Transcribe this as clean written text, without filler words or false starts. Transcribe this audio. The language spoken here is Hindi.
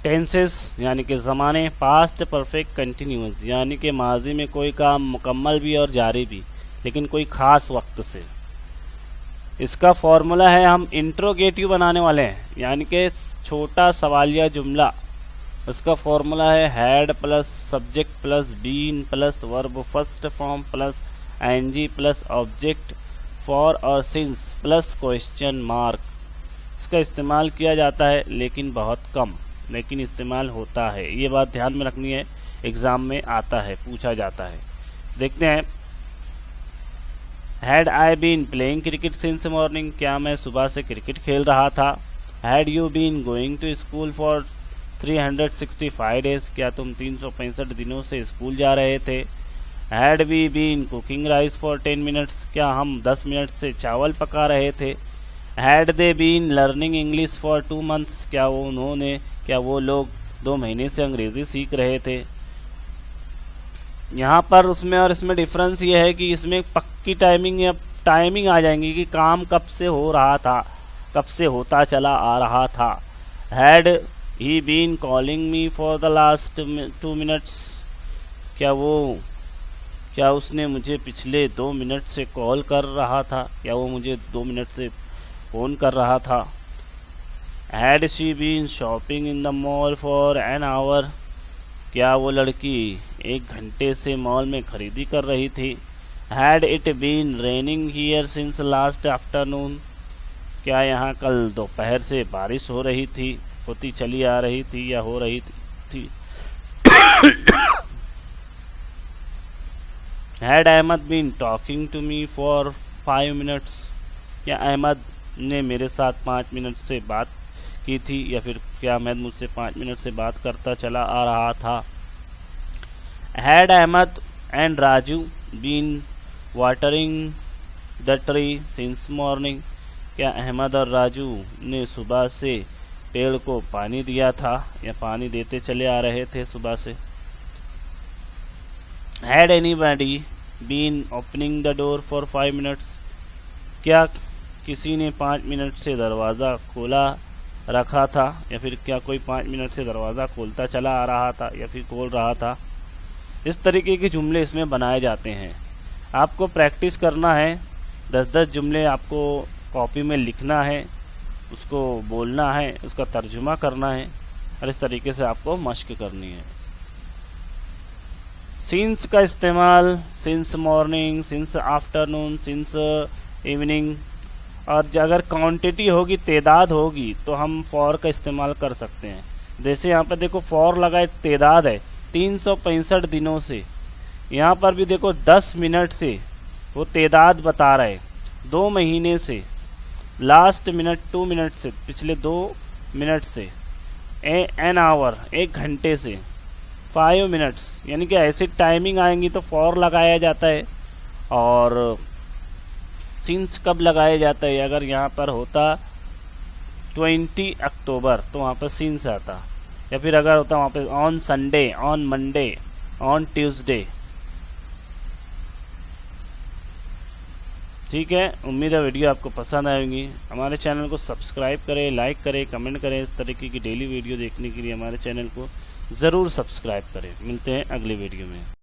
टेंसेस यानी कि ज़माने, पास्ट परफेक्ट कंटिन्यूस यानी कि माजी में कोई काम मुकम्मल भी और जारी भी, लेकिन कोई ख़ास वक्त से। इसका फॉर्मूला है, हम इंट्रोगेटिव बनाने वाले हैं यानी कि छोटा सवालिया जुमला। उसका फॉर्मूला है had plus subject plus been plus verb first form plus ING plus object for और सिंस प्लस क्वेश्चन मार्क। इसका इस्तेमाल किया जाता है लेकिन बहुत कम, लेकिन इस्तेमाल होता है। ये बात ध्यान में रखनी है, एग्जाम में आता है, पूछा जाता है। देखते हैं, had I been playing cricket since morning, क्या मैं सुबह से क्रिकेट खेल रहा था। Had you been going to school for 365 days, क्या तुम 365 दिनों से स्कूल जा रहे थे। Had we been cooking rice for 10 minutes, क्या हम 10 मिनट से चावल पका रहे थे। Had they been learning English for 2 months, क्या वो लोग 2 महीने से अंग्रेजी सीख रहे थे। यहाँ पर उसमें और इसमें डिफरेंस ये है कि इसमें पक्की टाइमिंग आ जाएंगी कि काम कब से हो रहा था, कब से होता चला आ रहा था। Had he been calling me for the last 2 minutes, क्या उसने मुझे पिछले 2 मिनट से कॉल कर रहा था, क्या वो मुझे 2 मिनट से फोन कर रहा था। Had she been shopping in the mall for an hour, क्या वो लड़की 1 घंटे से मॉल में खरीदी कर रही थी। Had it been raining here since last afternoon, क्या यहाँ कल दोपहर से बारिश हो रही थी, होती चली आ रही थी या हो रही थी। Had Ahmed been talking to me for 5 minutes, क्या अहमद ने मेरे साथ 5 मिनट से बात की थी, या फिर क्या अहमद मुझसे 5 मिनट से बात करता चला आ रहा था। Had Ahmed and Raju been watering the tree since morning, क्या अहमद और राजू ने सुबह से पेड़ को पानी दिया था या पानी देते चले आ रहे थे सुबह से। Had anybody been opening the door for 5 minutes, क्या किसी ने 5 मिनट से दरवाज़ा खोला रखा था, या फिर क्या कोई 5 मिनट से दरवाज़ा खोलता चला आ रहा था या फिर खोल रहा था। इस तरीके के जुमले इसमें बनाए जाते हैं। आपको प्रैक्टिस करना है, 10-10 जुमले आपको कॉपी में लिखना है, उसको बोलना है, उसका तर्जुमा करना है, और इस तरीके से आपको मश्क करनी है। सिंस का इस्तेमाल since morning, since afternoon, since evening, और अगर क्वांटिटी होगी, तादाद होगी, तो हम फॉर का इस्तेमाल कर सकते हैं। जैसे यहाँ पर देखो फॉर लगा है, तादाद है 365 दिनों से। यहाँ पर भी देखो 10 मिनट से वो तादाद बता रहे, 2 महीने से, लास्ट मिनट 2 मिनट से, पिछले 2 मिनट से, एन आवर 1 घंटे से, 5 मिनट्स, यानी कि ऐसी टाइमिंग आएंगी तो फॉर लगाया जाता है। और सिंस कब लगाया जाता है, अगर यहाँ पर होता 20 अक्टूबर तो वहाँ पर सिंस आता, या फिर अगर होता वहाँ पे on Sunday, on Monday, on Tuesday. ठीक है, उम्मीद है वीडियो आपको पसंद आएगी। हमारे चैनल को सब्सक्राइब करें, लाइक करें, कमेंट करें। इस तरीके की डेली वीडियो देखने के लिए हमारे चैनल को ज़रूर सब्सक्राइब करें। मिलते हैं अगले वीडियो में।